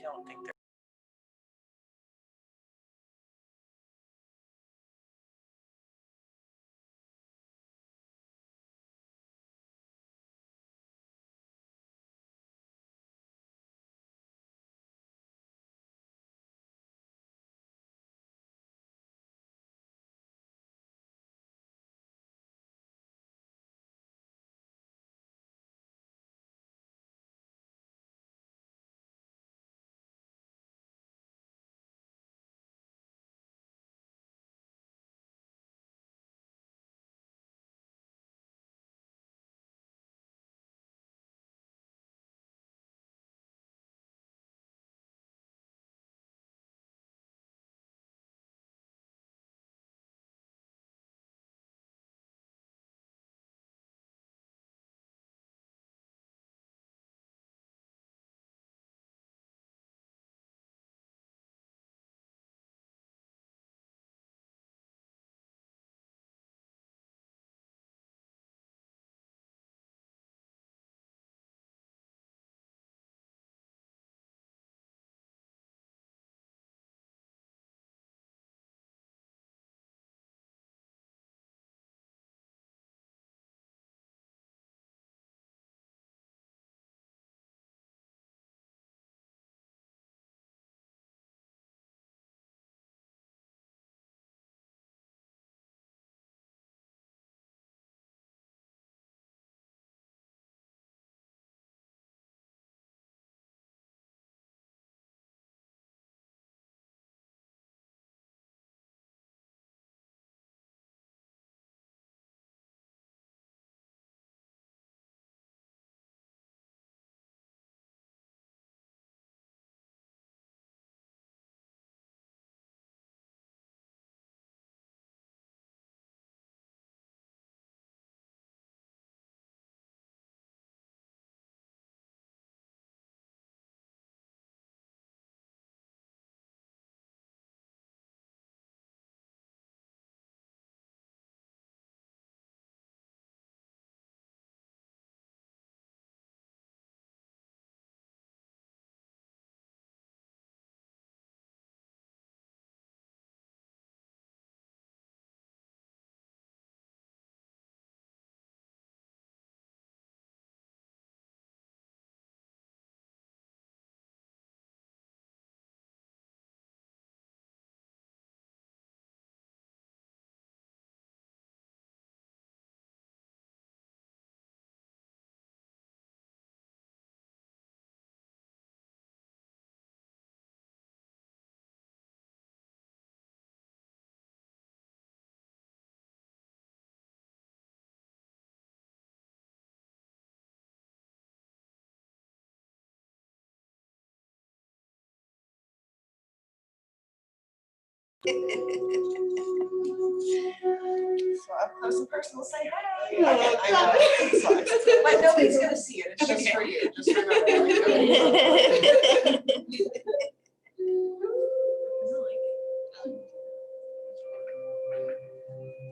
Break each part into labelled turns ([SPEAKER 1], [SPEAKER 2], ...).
[SPEAKER 1] don't think they're.
[SPEAKER 2] So up close and personal, say hi.
[SPEAKER 1] I know.
[SPEAKER 2] But nobody's gonna see it. It's just for you. Just remember.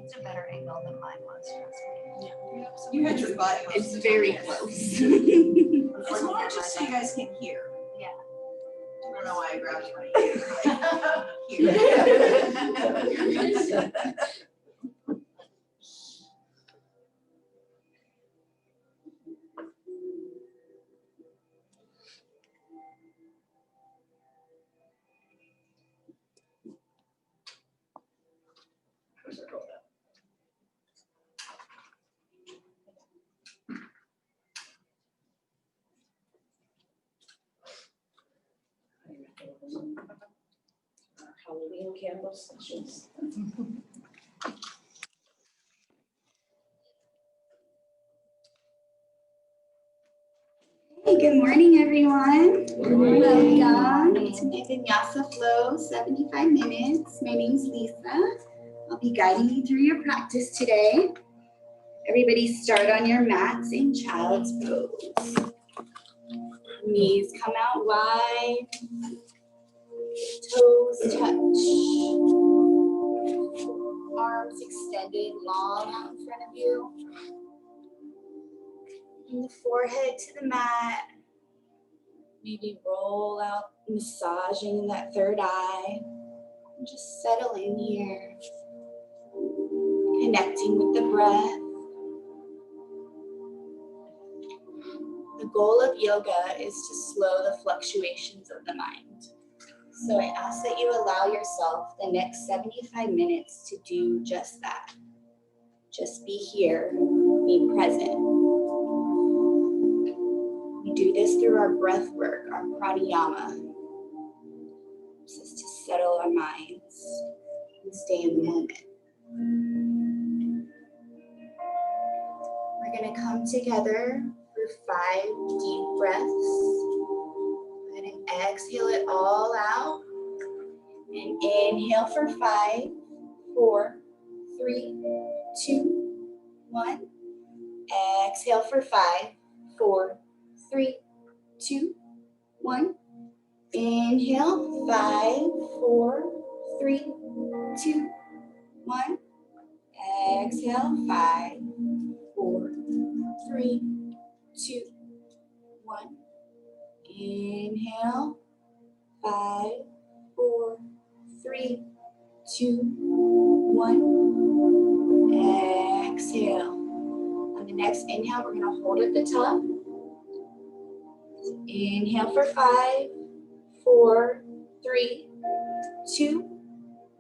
[SPEAKER 3] It's a better angle than mine was, trust me.
[SPEAKER 2] You had your butt.
[SPEAKER 4] It's very close.
[SPEAKER 2] It's more just so you guys can hear.
[SPEAKER 3] Yeah.
[SPEAKER 2] I don't know why I grabbed my ear.
[SPEAKER 4] Halloween candle sessions.
[SPEAKER 5] Hey, good morning, everyone.
[SPEAKER 4] Good morning.
[SPEAKER 5] Welcome to the Vinyasa Flow 75 minutes. My name is Lisa. I'll be guiding you through your practice today. Everybody start on your mats in child's pose. Knees come out wide. Toes touch. Arms extended long out in front of you. Bring the forehead to the mat. Maybe roll out Massaging that third eye. And just settle in here. Connecting with the breath. The goal of yoga is to slow the fluctuations of the mind. So I ask that you allow yourself the next 75 minutes to do just that. Just be here, be present. We do this through our breath work, our pranayama. This is to settle our minds and stay in the moment. We're going to come together for 5 deep breaths. Go ahead and exhale it all out. And inhale for 5, 4, 3, 2, 1. Exhale for 5, 4, 3, 2, 1. Inhale, 5, 4, 3, 2, 1. Exhale, 5, 4, 3, 2, 1. Inhale, 5, 4, 3, 2, 1. Exhale. On the next inhale, we're going to hold at the top. Inhale for 5, 4, 3, 2,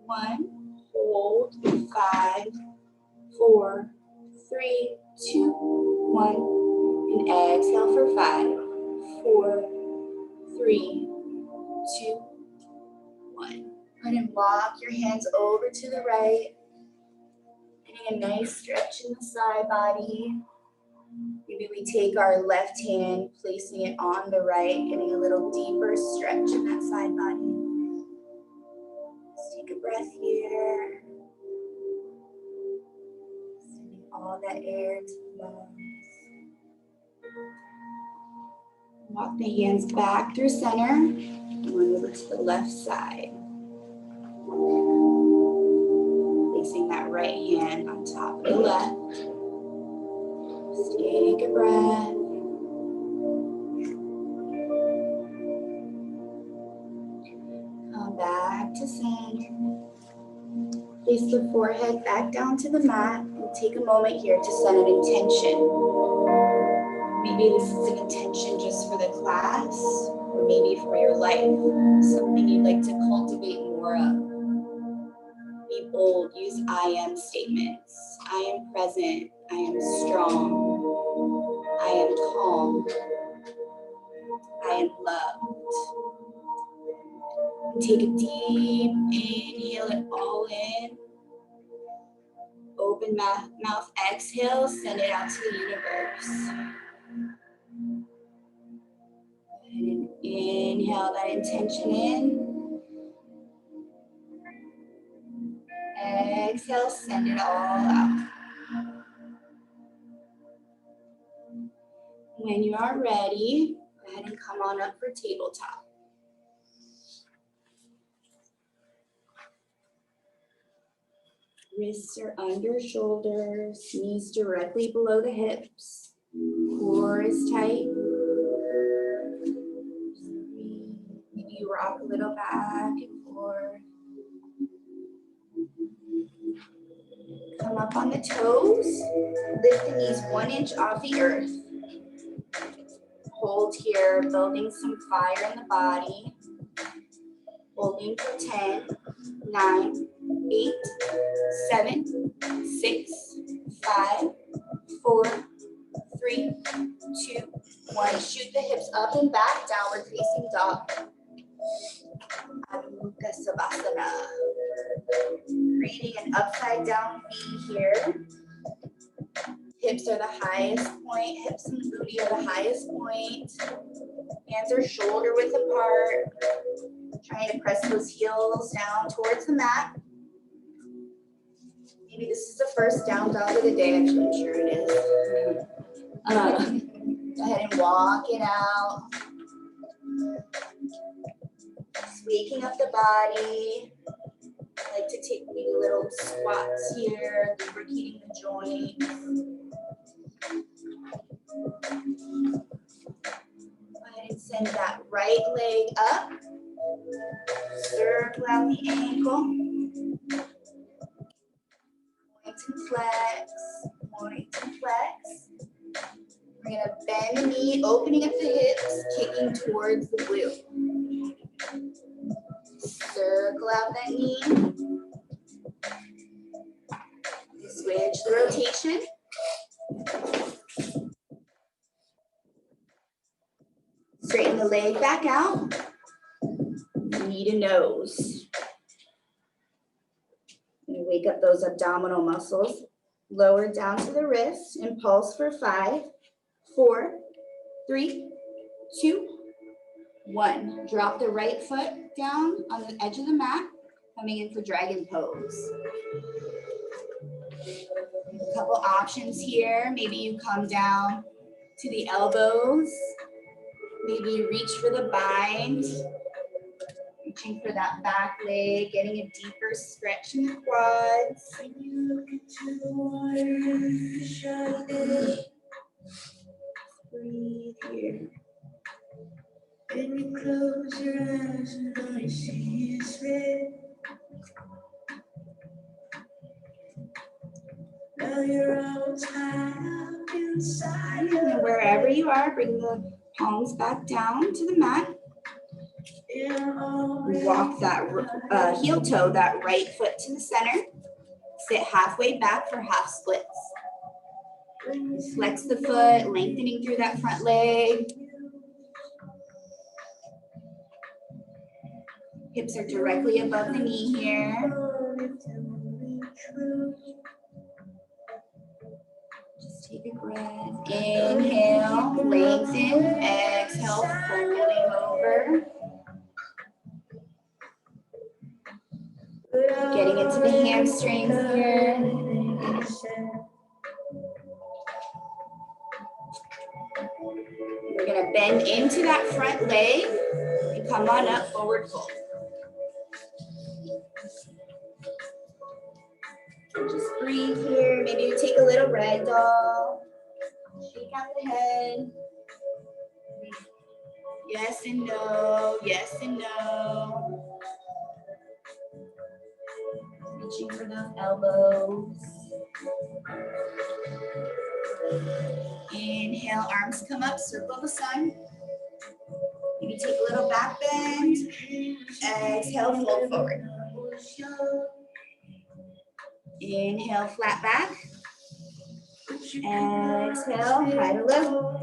[SPEAKER 5] 1. Hold. 5, 4, 3, 2, 1. And exhale for 5, 4, 3, 2, 1. Go ahead and walk your hands over to the right. Getting a nice stretch in the side body. Maybe we take our left hand, placing it on the right, getting a little deeper stretch in that side body. Let's take a breath here. Sending all that air to the lungs. Walk the hands back through center. One over to the left side. Placing that right hand on top of the left. Just take a breath. Come back to center. Place the forehead back down to the mat and take a moment here to set an intention. Maybe this is an intention just for the class, or maybe for your life, something you'd like to cultivate more of. Be bold, use I am statements. I am present, I am strong, I am calm, I am loved. And take a deep inhale it all in. Open mouth, exhale, send it out to the universe. And inhale that intention in. Exhale, send it all out. When you are ready, go ahead and come on up for tabletop. Wrists are under shoulders, knees directly below the hips. Core is tight. Maybe you rock a little back and forth. Come up on the toes. Lift the knees 1 inch off the earth. Hold here, building some fire in the body. Holding for 10, 9, 8, 7, 6, 5, 4, 3, 2, 1. Shoot the hips up and back, downward facing dog. Adho Mukha Savasana. Creating an upside down V here. Hips are the highest point. Hips and booty are the highest point. Hands are shoulder width apart. Trying to press those heels down towards the mat. Maybe this is the first down dog of the day. Actually, I'm sure it is. Go ahead and walk it out. Just waking up the body. I like to take maybe little squats here, lubricating the joints. Go ahead and send that right leg up. circle out the ankle. Point and flex, point and flex. We're gonna bend the knee, opening up the hips, kicking towards the glute. Circle out that knee. Switch the rotation. Straighten the leg back out. Knee to nose. And wake up those abdominal muscles. Lower down to the wrist and pulse for 5, 4, 3, 2, 1. Drop the right foot down on the edge of the mat, coming in for dragon pose. A couple options here. Maybe you come down to the elbows. Maybe you reach for the bind. Reaching for that back leg, getting a deeper stretch in the quads. Breathe here.
[SPEAKER 1] When you close your eyes and all you see is red. Now you're all tied up inside.
[SPEAKER 5] And wherever you are, bring the palms back down to the mat. Walk that heel toe, that right foot to the center. Sit halfway back for half splits. Flex the foot, lengthening through that front leg. Hips are directly above the knee here. Just take a breath. Inhale, lengthen. Exhale, folding over. Getting into the hamstrings here. We're gonna bend into that front leg and come on up, forward fold. Just breathe here. Maybe you take a little rag doll. Shake out the head. Yes and no, yes and no. Reaching for those elbows. Inhale, arms come up, circle the sun. Maybe take a little back bend. Exhale, fold forward. Inhale, flat back. Exhale, high to low.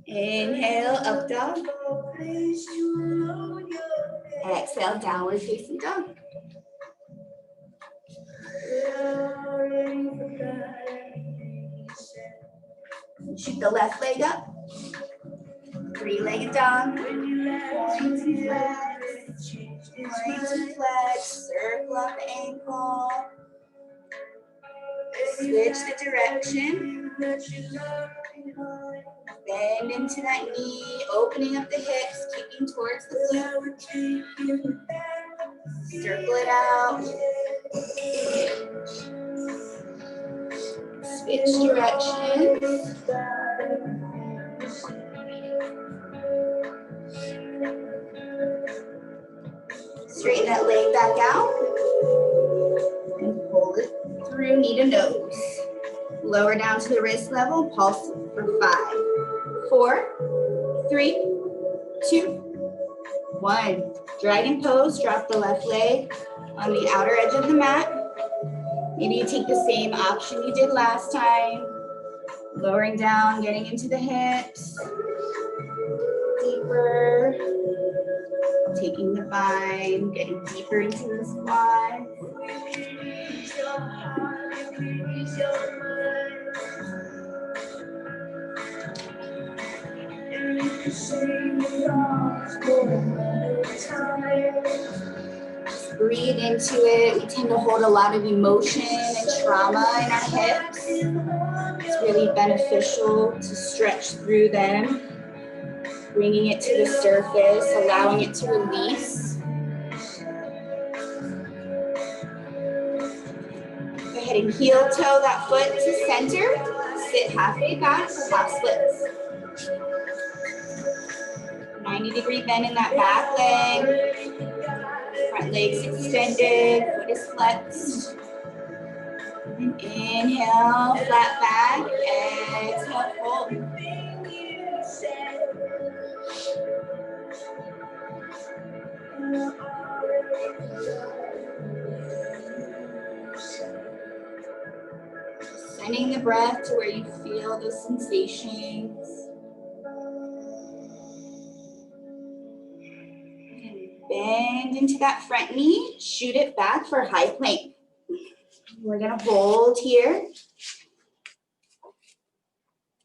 [SPEAKER 5] Inhale, up dog. Exhale, downward facing dog. Shoot the left leg up. 3-legged dog. Point and flex. Point and flex. Circle up the ankle. Switch the direction. Bend into that knee, opening up the hips, kicking towards the glute. Circle it out. Switch direction. Straighten that leg back out. And pull it through, knee to nose. Lower down to the wrist level, pulse for 5, 4, 3, 2, 1. Dragon pose, drop the left leg on the outer edge of the mat. Maybe you take the same option you did last time. Lowering down, getting into the hips. Deeper. Taking the bind, getting deeper into the squat. Breathe into it. We tend to hold a lot of emotion and trauma in our hips. It's really beneficial to stretch through them, bringing it to the surface, allowing it to release. Go ahead and heel toe that foot to center. Sit halfway back for half splits. 90-degree bend in that back leg. Front leg's extended, foot is flexed. And inhale, flat back. Exhale, fold. Sending the breath to where you feel those sensations. And bend into that front knee, shoot it back for high plank. We're gonna hold here.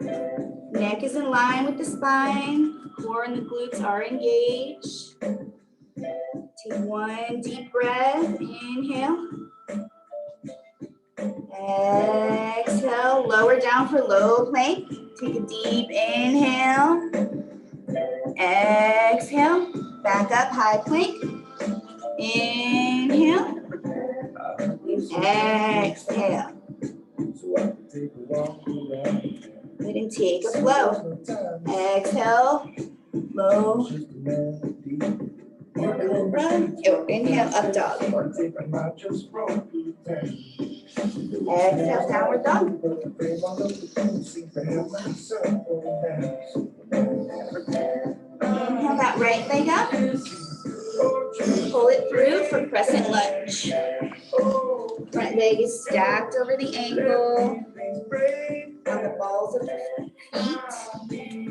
[SPEAKER 5] Neck is in line with the spine, core and the glutes are engaged. Take one deep breath, inhale. Exhale, lower down for low plank. Take a deep inhale. Exhale, back up, high plank. Inhale. Exhale. Good, and take a flow. Exhale, low. Inhale, up dog. Exhale, downward dog. Inhale that right leg up. Pull it through for crescent lunge. Front leg is stacked over the ankle. On the balls of the feet.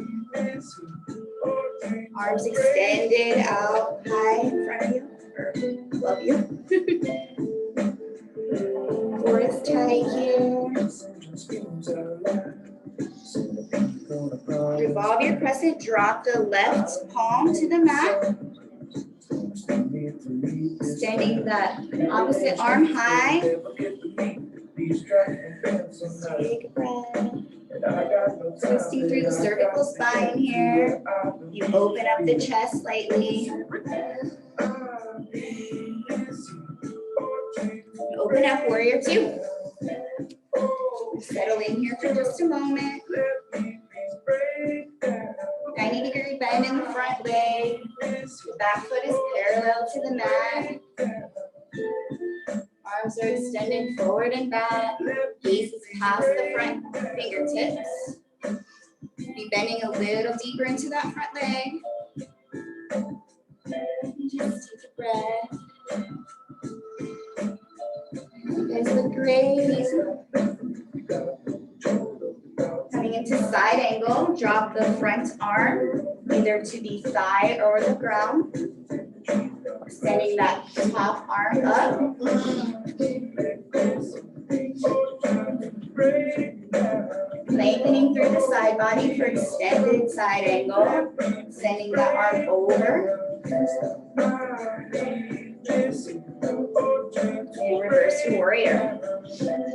[SPEAKER 5] Arms extended out high in front of you. Love you. Core is tight here. Revolve your crescent, drop the left palm to the mat. Extending that opposite arm high. Take a breath. Twisting through the cervical spine here. You open up the chest slightly. Open up, warrior two. Settle in here for just a moment. 90-degree bend in the front leg. The back foot is parallel to the mat. Arms are extended forward and back. Gaze is past the front fingertips. Be bending a little deeper into that front leg. Just take a breath. You guys look great. Coming into side angle, drop the front arm either to the thigh or the ground. Extending that top arm up. Lengthening through the side body for extended side angle. Sending that arm over. And reverse warrior.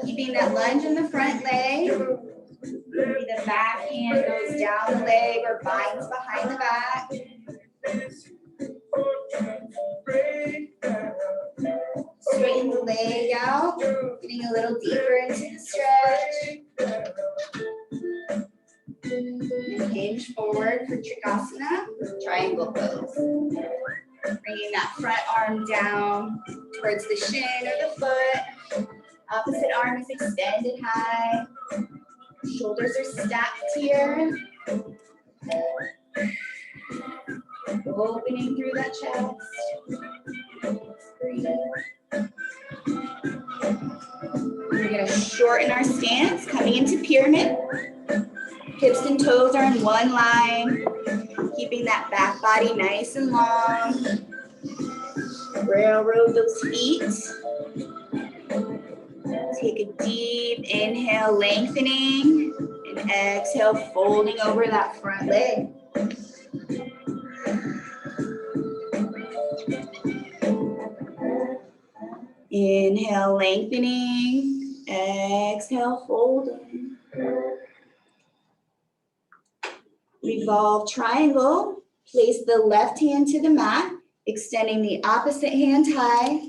[SPEAKER 5] Keeping that lunge in the front leg. Maybe the back hand goes down the leg or binds behind the back. Straighten the leg out, getting a little deeper into the stretch. And hinge forward for Trikonasana, triangle pose. Bringing that front arm down towards the shin or the foot. Opposite arm is extended high. Shoulders are stacked here. Opening through that chest. Breathe. We're going to shorten our stance, coming into pyramid. Hips and toes are in one line. Keeping that back body nice and long. Railroad those feet. Take a deep inhale, lengthening, and exhale, folding over that front leg. Inhale, lengthening, exhale, folding. Revolve triangle, place the left hand to the mat, extending the opposite hand high.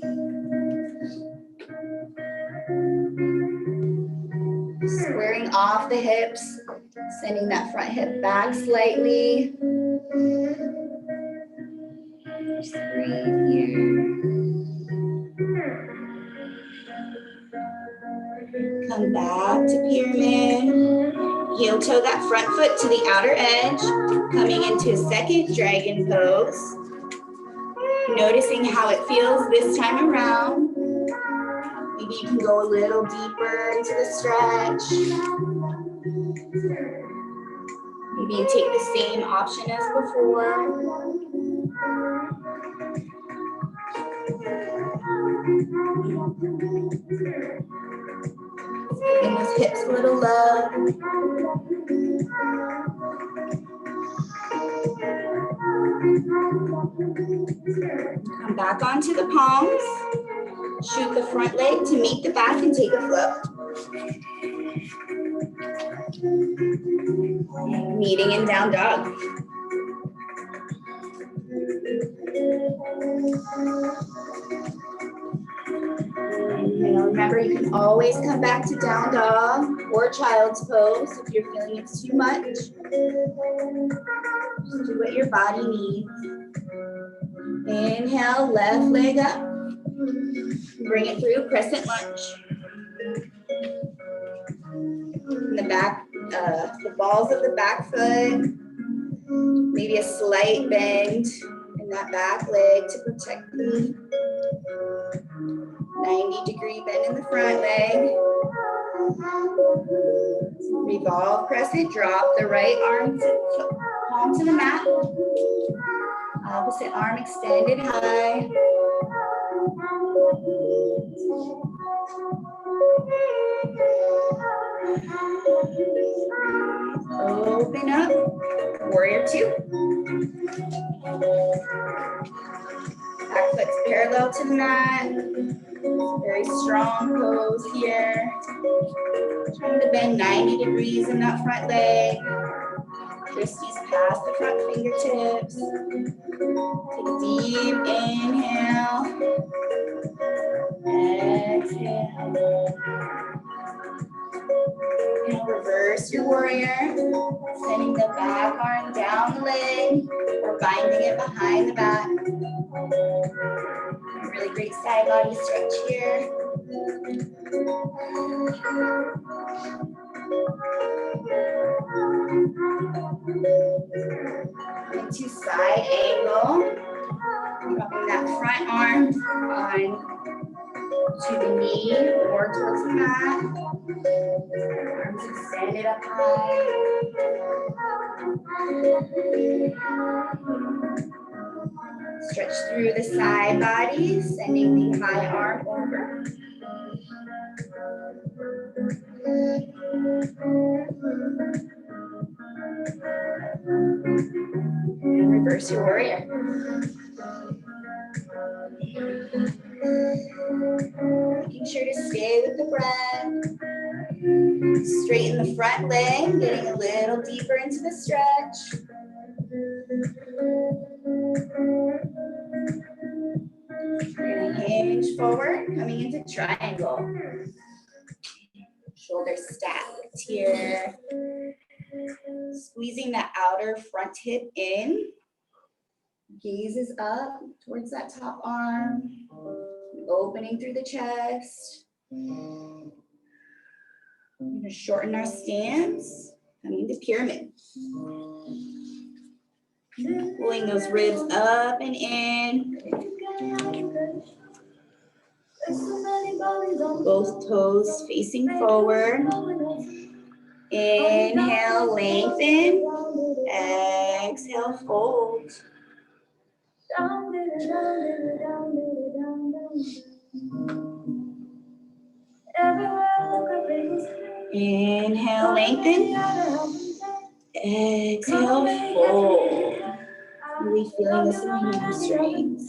[SPEAKER 5] Squaring off the hips, sending that front hip back slightly. breathe here. Come back to pyramid. Heel toe that front foot to the outer edge. Coming into a second dragon pose. Noticing how it feels this time around. Maybe you can go a little deeper into the stretch. Maybe you take the same option as before. Giving those hips a little love. Come back onto the palms. Shoot the front leg to meet the back and take a float. Meeting in down dog. And remember, you can always come back to down dog or child's pose if you're feeling it's too much. Just do what your body needs. Inhale, left leg up. Bring it through, crescent lunge. In the back, the balls of the back foot. Maybe a slight bend in that back leg to protect the knee. 90-degree bend in the front leg. Revolve crescent, drop the right arm to palm to the mat. Opposite arm extended high. Open up, warrior two. Back foot's parallel to the mat. Very strong pose here. Trying to bend 90 degrees in that front leg. Wristies past the front fingertips. Take a deep inhale. Exhale. And reverse your warrior. Sending the back arm down the leg or binding it behind the back. A really great side body stretch here. Into side angle. Dropping that front arm on to the knee or towards the mat. Arms extended up high. Stretch through the side body, sending the high arm over. And reverse your warrior. Making sure to stay with the breath. Straighten the front leg, getting a little deeper into the stretch. We're gonna hinge forward, coming into triangle. Shoulders stacked here. Squeezing that outer front hip in. Gaze is up towards that top arm. Opening through the chest. We're gonna shorten our stance, coming to pyramid. Pulling those ribs up and in. Both toes facing forward. Inhale, lengthen. Exhale, fold. Inhale, lengthen. Exhale, fold. Really feeling this in the hamstrings.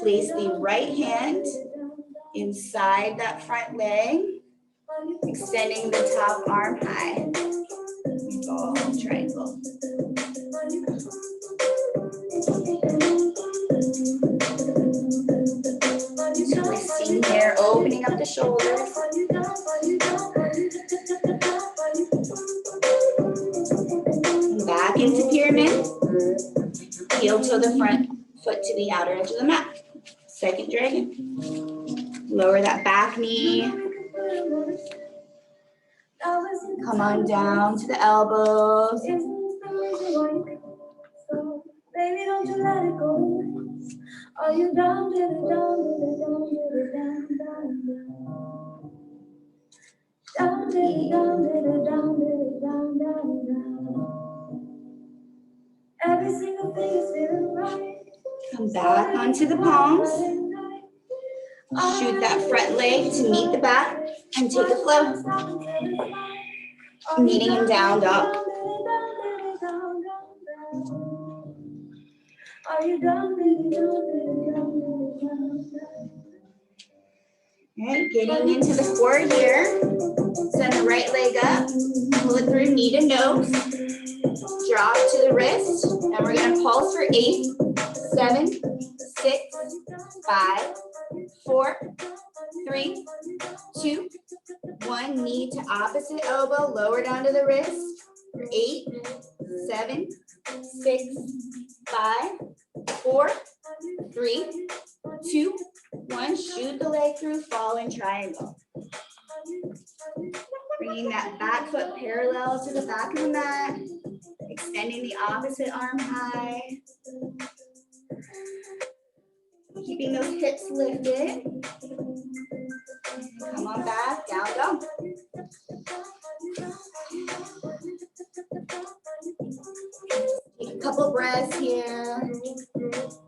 [SPEAKER 5] Place the right hand inside that front leg, extending the top arm high. Revolve triangle. Twisting here, opening up the shoulders. heel toe the front foot to the outer edge of the mat. Second dragon. Lower that back knee. Come on down to the elbows.
[SPEAKER 1] Baby, don't you let it go. Are you down, get it down, get it down, get it down, down, down. Down, get it down, get it down, get it down, down, down. Every single thing is feeling right.
[SPEAKER 5] Come back onto the palms. Shoot that front leg to meet the back and take a flow. Meeting him down dog.
[SPEAKER 1] Are you down, baby, down, baby, down, baby, down, down?
[SPEAKER 5] All right, getting into the 4 here. Send the right leg up, pull it through knee to nose. Drop to the wrist, and we're gonna pulse for 8, 7, 6, 5, 4, 3, 2, 1. Knee to opposite elbow, lower down to the wrist. 8, 7, 6, 5, 4, 3, 2, 1. Shoot the leg through, falling triangle. Bringing that back foot parallel to the back of the mat. Extending the opposite arm high. Keeping those hips lifted. Come on back, down dog. Take a couple breaths here.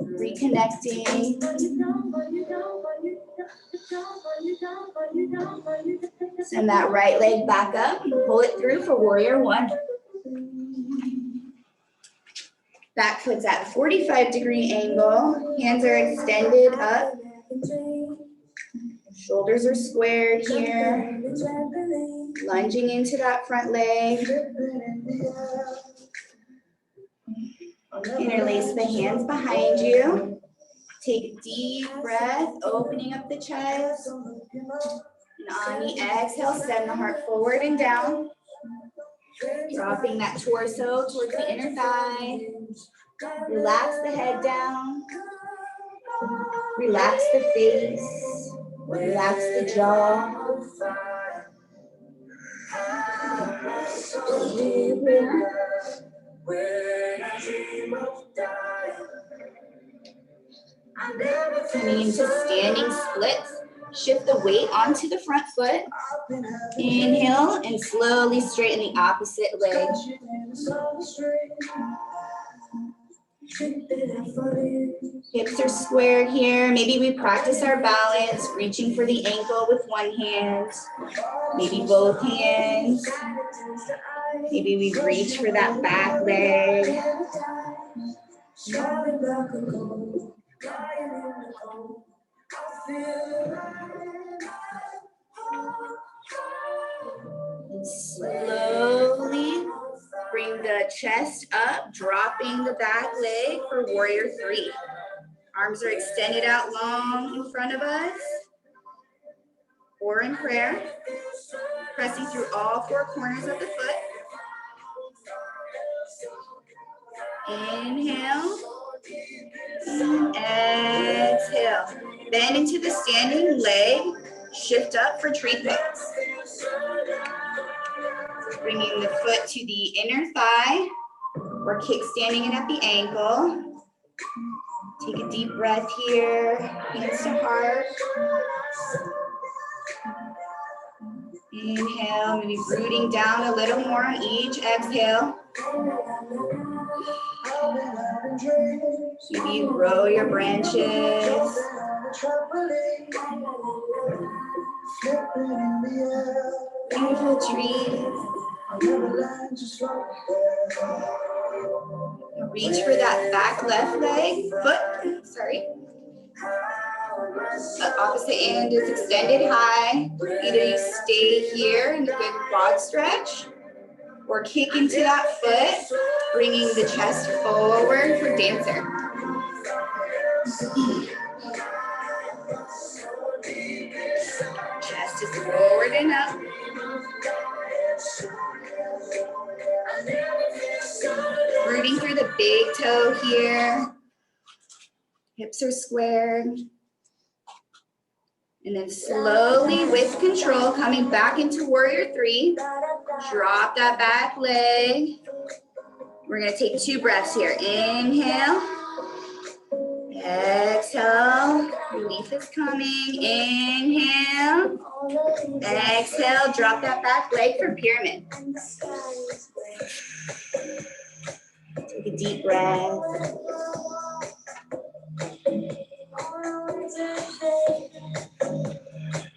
[SPEAKER 5] Reconnecting. Send that right leg back up and pull it through for warrior 1. Back foot's at a 45-degree angle. Hands are extended up. Shoulders are squared here. Lunging into that front leg. Interlace the hands behind you. Take a deep breath, opening up the chest. And on the exhale, send the heart forward and down. Dropping that torso towards the inner thigh. Relax the head down. Relax the face. Relax the jaw. Coming into standing splits. Shift the weight onto the front foot. Inhale and slowly straighten the opposite leg. Hips are squared here. Maybe we practice our balance, reaching for the ankle with one hand, maybe both hands. Maybe we reach for that back leg. And slowly bring the chest up, dropping the back leg for warrior 3. Arms are extended out long in front of us. Or in prayer. Pressing through all 4 corners of the foot. Inhale. Exhale. Bend into the standing leg. Shift up for tree pose. Bringing the foot to the inner thigh. Or kick standing it at the ankle. Take a deep breath here. Hands to heart. Inhale, maybe rooting down a little more on each exhale. Maybe you grow your branches. Beautiful trees. Reach for that back left leg, foot, sorry. The opposite hand is extended high. Either you stay here in the good quad stretch or kick into that foot, bringing the chest forward for dancer. Chest is forward and up. Rooting through the big toe here. Hips are squared. And then slowly with control, coming back into warrior three. Drop that back leg. We're gonna take 2 breaths here. Inhale. Exhale. Relief is coming. Inhale. Exhale. Drop that back leg for pyramid. Take a deep breath.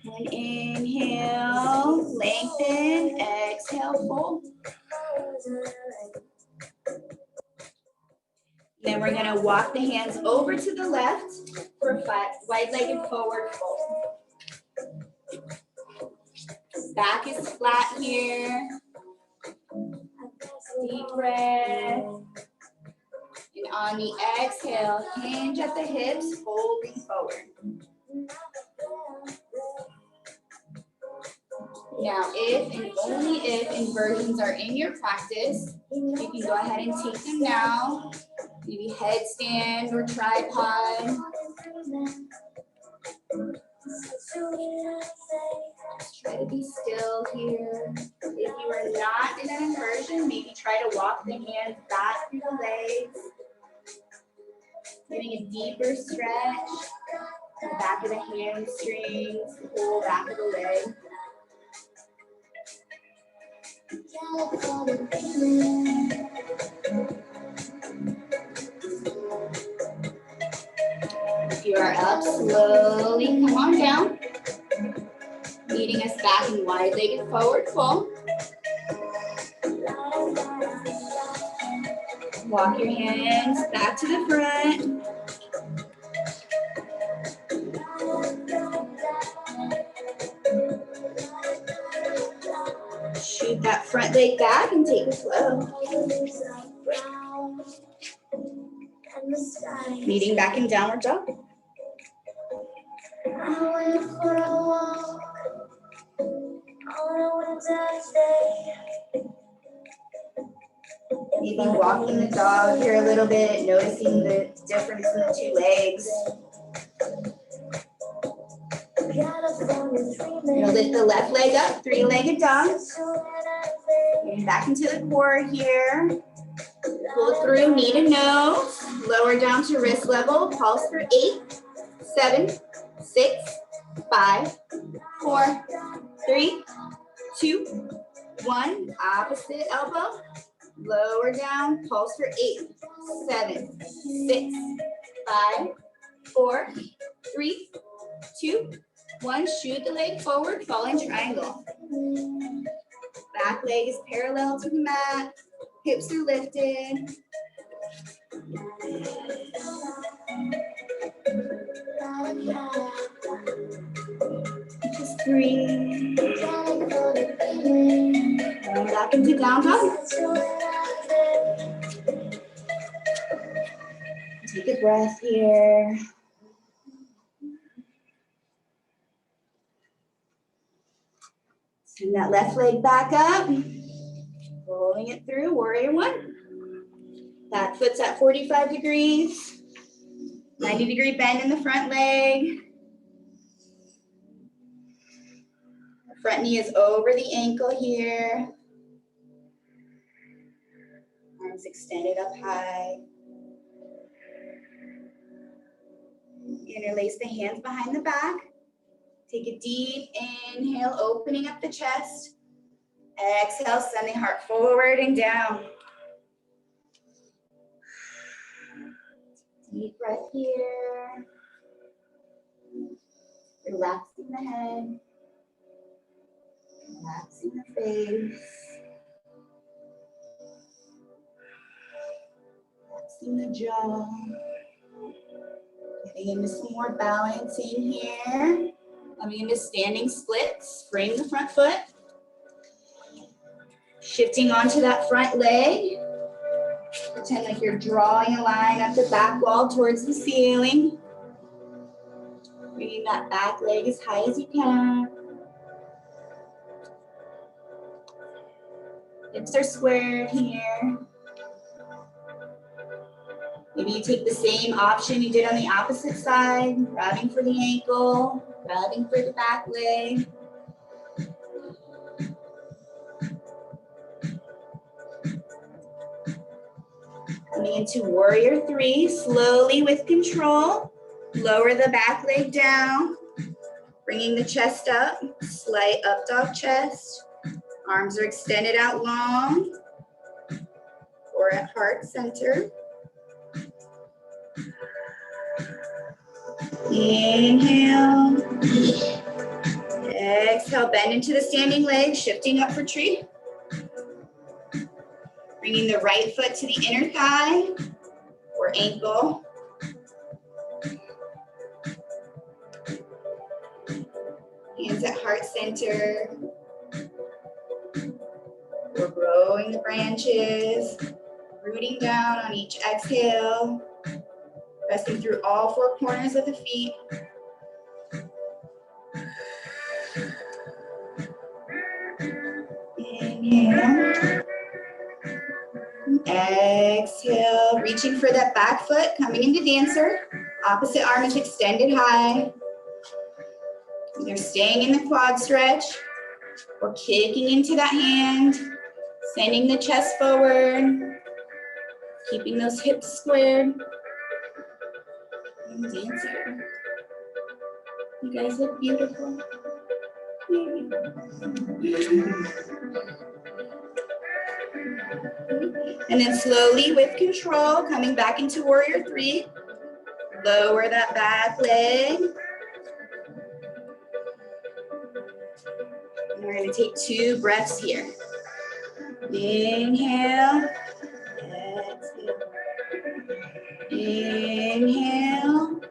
[SPEAKER 5] And inhale, lengthen, exhale, fold. Then we're gonna walk the hands over to the left for wide-legged forward fold. Back is flat here. Deep breath. And on the exhale, hinge at the hips, folding forward. Now, if and only if inversions are in your practice, you can go ahead and take them now. Maybe headstand or tripod. Try to be still here. If you are not in an inversion, maybe try to walk the hands back through the legs. Getting a deeper stretch. The back of the hamstrings, the whole back of the leg. If you are up, slowly come on down. Leading us back in wide-legged forward fold. Walk your hands back to the front. Shoot that front leg back and take it slow. Meeting back in downward dog. Maybe walking the dog here a little bit, noticing the difference in the 2 legs. You're gonna lift the left leg up, 3-legged dog. Getting back into the core here. Pull through knee to nose. Lower down to wrist level. Pulse for 8, 7, 6, 5, 4, 3, 2, 1. Opposite elbow. Lower down. Pulse for 8, 7, 6, 5, 4, 3, 2, 1. Shoot the leg forward. Falling triangle. Back leg is parallel to the mat. Hips are lifted. Just breathe. Going back into down dog. Take a breath here. Send that left leg back up. Rolling it through, warrior 1. Back foot's at 45 degrees. 90-degree bend in the front leg. Front knee is over the ankle here. Arms extended up high. Interlace the hands behind the back. Take a deep inhale, opening up the chest. Exhale, send the heart forward and down. Deep breath here. Relaxing the head. Relaxing the face. Relaxing the jaw. Getting into some more balance in here. Coming into standing splits. Frame the front foot. Shifting onto that front leg. Pretend like you're drawing a line up the back wall towards the ceiling. Bringing that back leg as high as you can. Hips are squared here. Maybe you take the same option you did on the opposite side, grabbing for the ankle, grabbing for the back leg. Coming into warrior three, slowly with control. Lower the back leg down, bringing the chest up, slight up dog chest. Arms are extended out long or at heart center. Inhale. Exhale, bend into the standing leg, shifting up for tree. Bringing the right foot to the inner thigh or ankle. Hands at heart center. We're growing the branches, rooting down on each exhale, pressing through all four corners of the feet. Inhale. Exhale, reaching for that back foot, coming into dancer. Opposite arm is extended high. Either staying in the quad stretch or kicking into that hand, sending the chest forward, keeping those hips squared. And dancer. You guys look beautiful. And then slowly with control, coming back into warrior three. Lower that back leg. And we're gonna take 2 breaths here. Inhale. Exhale. Inhale.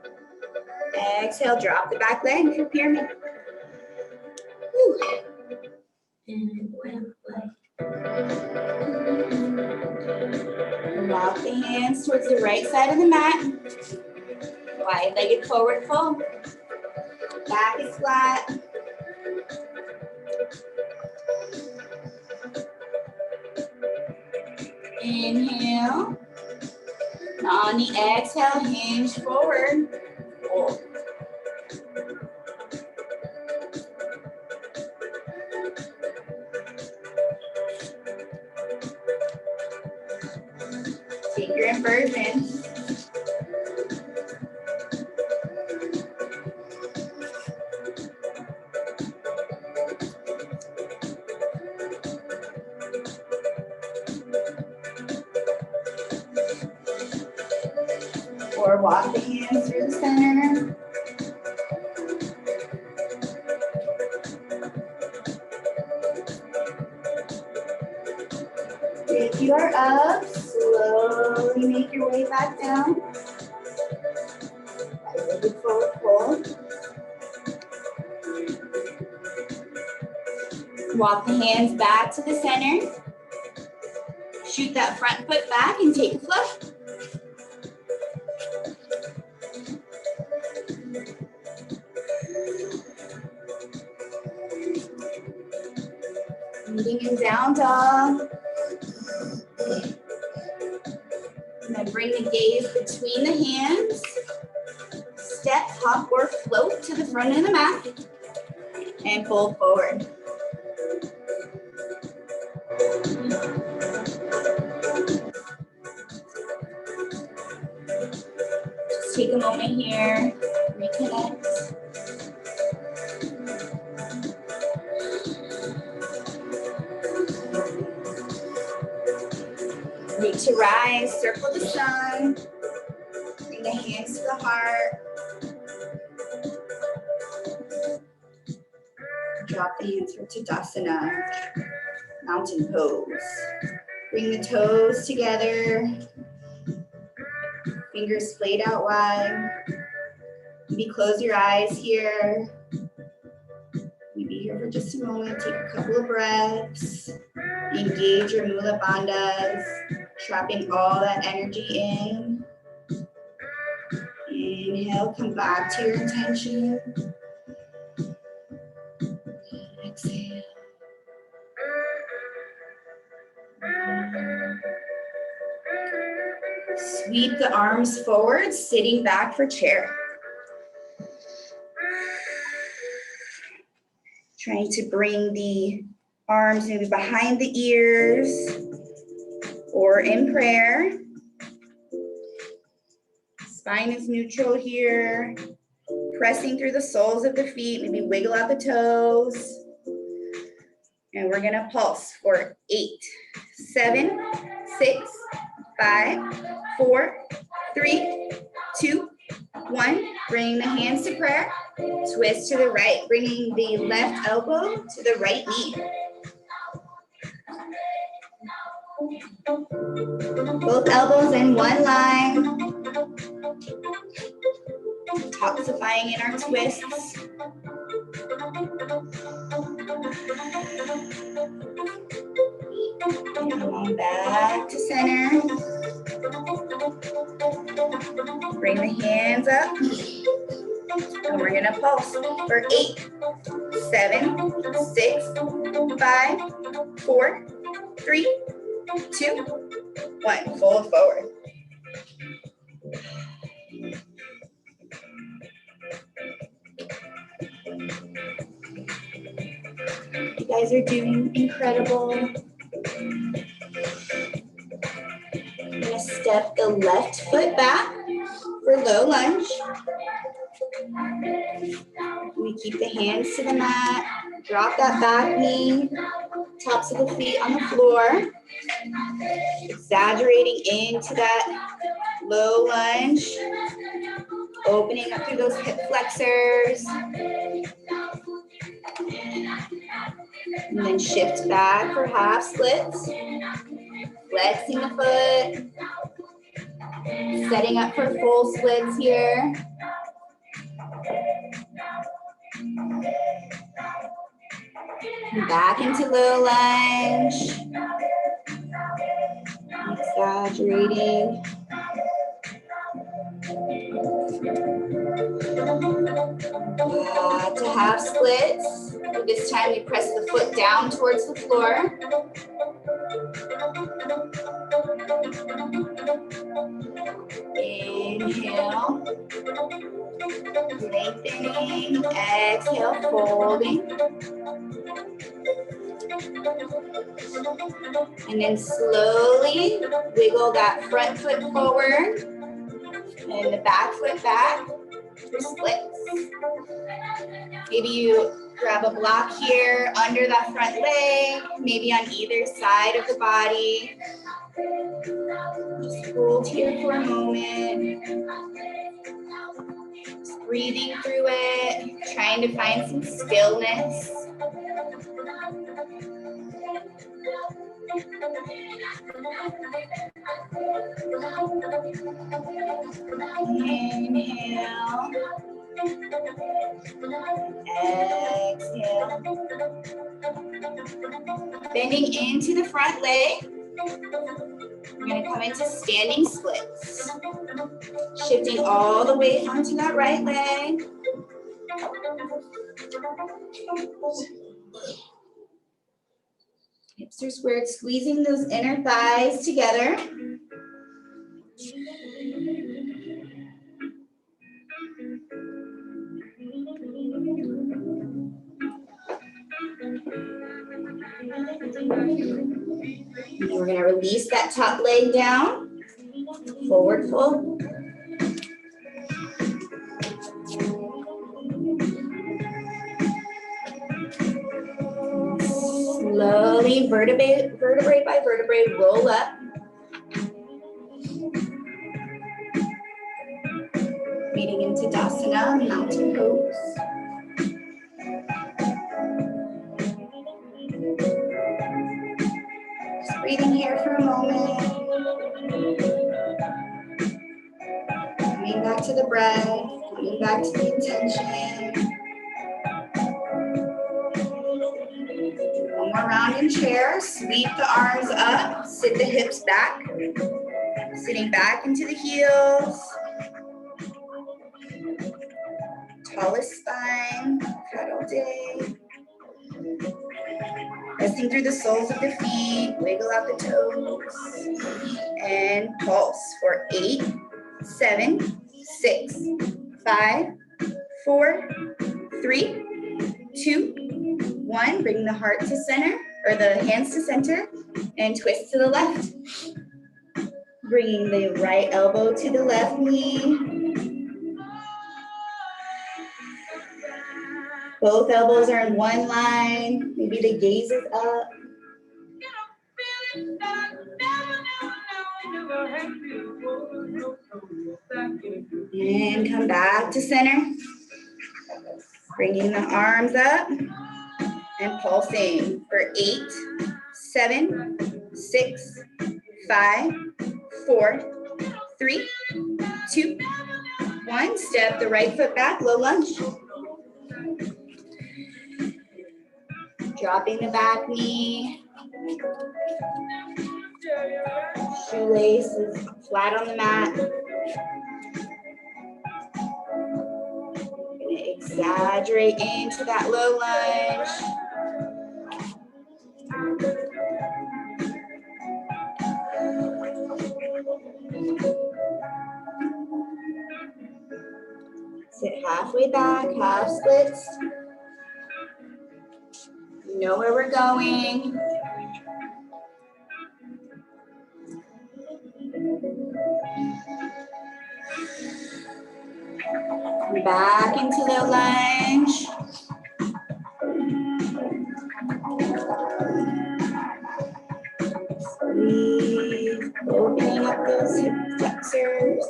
[SPEAKER 5] Exhale, drop the back leg for pyramid. Whew. Walk the hands towards the right side of the mat. Wide-legged forward fold. Back is flat. Inhale. Now on the exhale, hinge forward. Fold. Take your inversion. Or walk the hands through the center. If you are up, slowly make your way back down. Right-legged forward fold. Walk the hands back to the center. Shoot that front foot back and take a flush. Meeting in down dog. And then bring the gaze between the hands. Step, hop, or float to the front of the mat. And fold forward. Just take a moment here, reconnect. Reach to rise, circle the sun. Bring the hands to the heart. Drop the hands for Tadasana, mountain pose. Bring the toes together. Fingers splayed out wide. Maybe close your eyes here. Maybe here for just a moment. Take a couple of breaths. Engage your Mula Bandhas, trapping all that energy in. Inhale, come back to your intention. Exhale. Sweep the arms forward, sitting back for chair. Trying to bring the arms maybe behind the ears or in prayer. Spine is neutral here. Pressing through the soles of the feet, maybe wiggle out the toes. And we're gonna pulse for 8, 7, 6, 5, 4, 3, 2, 1. Bring the hands to prayer. Twist to the right, bringing the left elbow to the right knee. Both elbows in one line. Toxifying in our twists. Come on back to center. Bring the hands up. And we're gonna pulse for 8, 7, 6, 5, 4, 3, 2, 1. Fold forward. You guys are doing incredible. I'm gonna step the left foot back for low lunge. We keep the hands to the mat. Drop that back knee, tops of the feet on the floor. Exaggerating into that low lunge. Opening up through those hip flexors. And then shift back for half splits. Flexing the foot. Setting up for full splits here. Back into low lunge. Exaggerating. Back to half splits. This time we press the foot down towards the floor. Inhale. Lengthening. Exhale, folding. And then slowly wiggle that front foot forward and the back foot back for splits. Maybe you grab a block here under that front leg, maybe on either side of the body. Just hold here for a moment. Just breathing through it, trying to find some stillness. Inhale. Exhale. Bending into the front leg. We're going to come into standing splits. Shifting all the way onto that right leg. Hips are squared, squeezing those inner thighs together. And we're going to release that top leg down. Forward fold. Slowly, vertebrae by vertebrae, roll up. Meeting into Dasana, mountain pose. Just breathing here for a moment. Coming back to the breath, coming back to the intention. One more round in chair, sweep the arms up, sit the hips back, sitting back into the heels. Tallest spine, had all day. Resting through the soles of the feet, wiggle out the toes. and pulse for 8, 7, 6, 5, 4, 3, 2, 1. Bring the heart to center, or the hands to center, and twist to the left. Bringing the right elbow to the left knee. Both elbows are in one line. Maybe the gaze is up. And come back to center. Bringing the arms up and pulsing for 8, 7, 6, 5, 4, 3, 2, 1. Step the right foot back, low lunge. Dropping the back knee. Shoelace is flat on the mat. Gonna exaggerate into that low lunge. Sit halfway back, half splits. You know where we're going. Back into the lunge. Squeeze, opening up those hip flexors.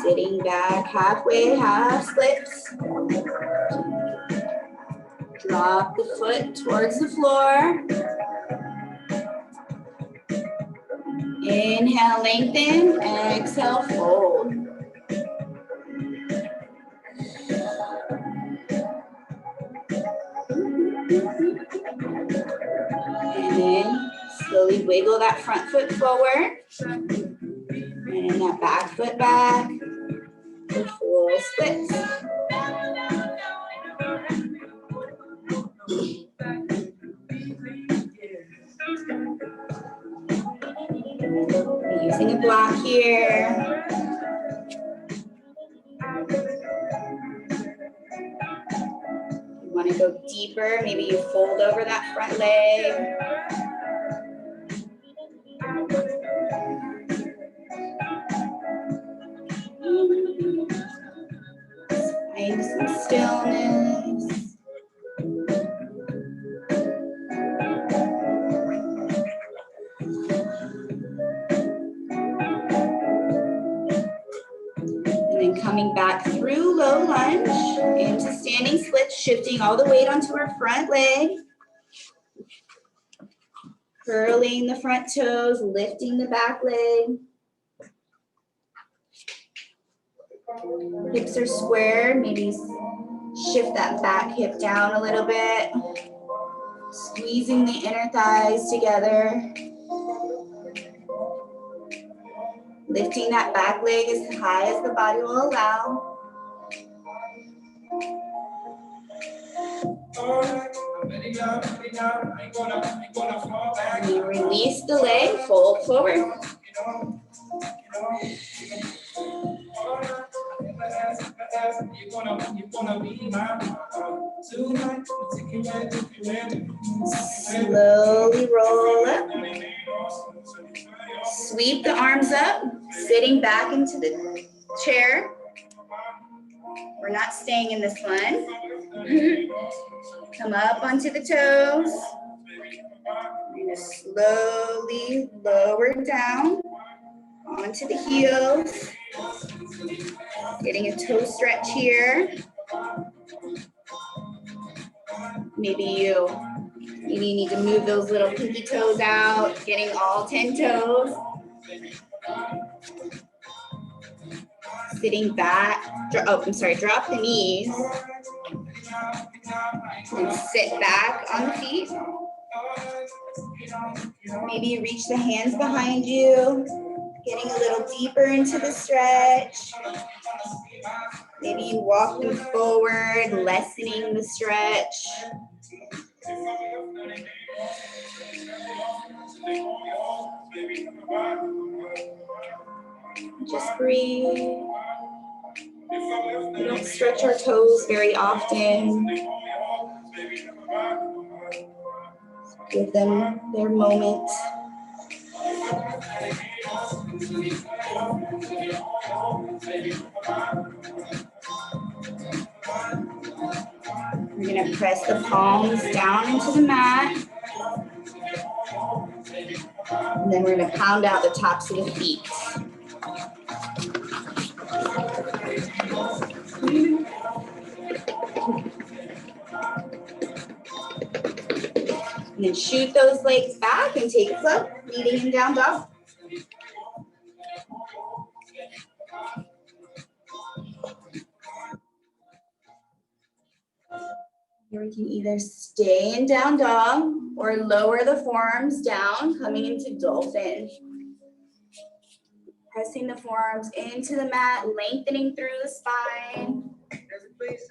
[SPEAKER 5] Sitting back halfway, half splits. Drop the foot towards the floor. Inhale, lengthen. Exhale, fold. And then slowly wiggle that front foot forward. And that back foot back. And full splits. Using a block here. You want to go deeper, maybe you fold over that front leg. Find some stillness. And then coming back through low lunge into standing splits, shifting all the weight onto our front leg. Curling the front toes, lifting the back leg. Hips are squared, maybe shift that back hip down a little bit. Squeezing the inner thighs together. Lifting that back leg as high as the body will allow. And you release the leg, fold forward. Slowly roll up. Sweep the arms up, sitting back into the chair. We're not staying in this one. Come up onto the toes. We're gonna slowly lower down onto the heels. Getting a toe stretch here. Maybe you need to move those little pinky toes out, getting all 10 toes. Sitting back, drop the knees. And sit back on the feet. Maybe you reach the hands behind you, getting a little deeper into the stretch. Maybe you walk them forward, lessening the stretch. Just breathe. We don't stretch our toes very often. Give them their moment. We're going to press the palms down into the mat. And then we're going to pound out the tops of the feet. And then shoot those legs back and take a float, leading in down dog. Here we can either stay in down dog or lower the forearms down, coming into dolphin. Pressing the forearms into the mat, lengthening through the spine.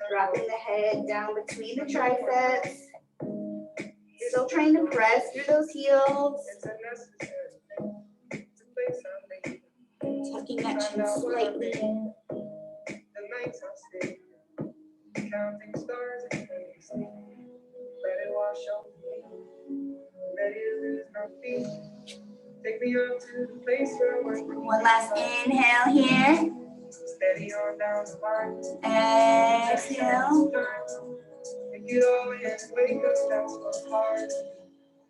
[SPEAKER 5] Dropping the head down between the triceps. Still trying to press through those heels. Tucking that chin slightly in.
[SPEAKER 6] Counting stars and sleep. Let it wash over me. Ready to lose my feet. Take me up to the place where we're.
[SPEAKER 5] One last inhale here.
[SPEAKER 6] Steady on down the line.
[SPEAKER 5] Exhale.
[SPEAKER 6] Take it all in and wake us, that's what's hard.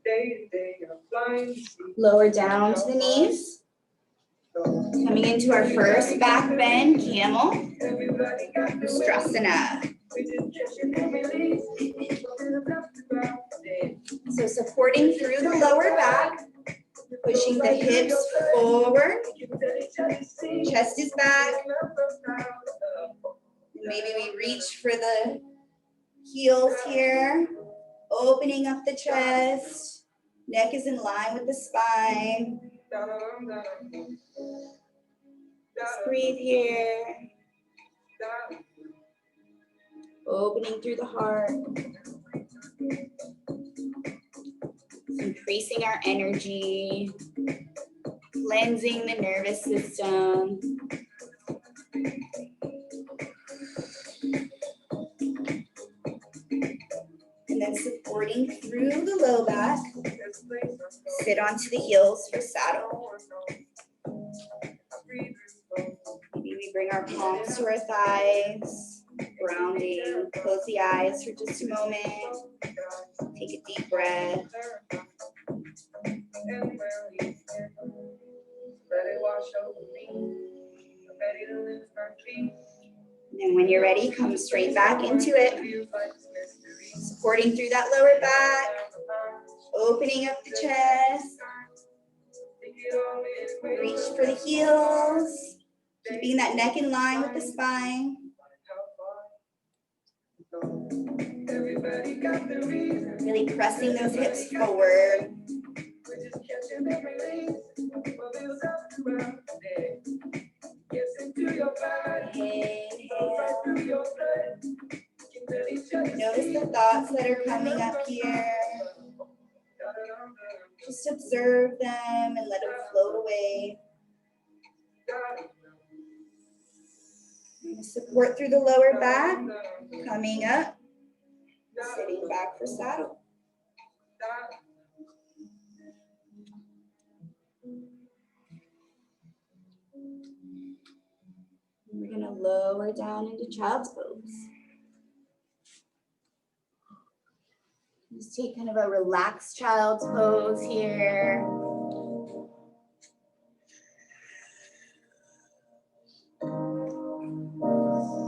[SPEAKER 6] Day to day, I'm flying to see.
[SPEAKER 5] Lower down to the knees. Coming into our first back bend, camel.
[SPEAKER 6] Everybody got the
[SPEAKER 5] Ustrasana.
[SPEAKER 6] way.
[SPEAKER 5] So supporting through the lower back, pushing the hips forward, chest is back. Maybe we reach for the heels here, opening up the chest, neck is in line with the spine. Just breathe here, opening through the heart. Increasing our energy, cleansing the nervous system. And then supporting through the low back, sit onto the heels for saddle. Maybe we bring our palms to our thighs, grounding, close the eyes for just a moment. Take a deep breath. And then when you're ready, come straight back into it. Supporting through that lower back, opening up the chest. Reach for the heels, keeping that neck in line with the spine. Really pressing those hips forward. Notice the thoughts that are coming up here. Just observe them and let them float away. Support through the lower back, coming up, sitting back for saddle. We're going to lower down into child's pose. Just take kind of a relaxed child's pose here.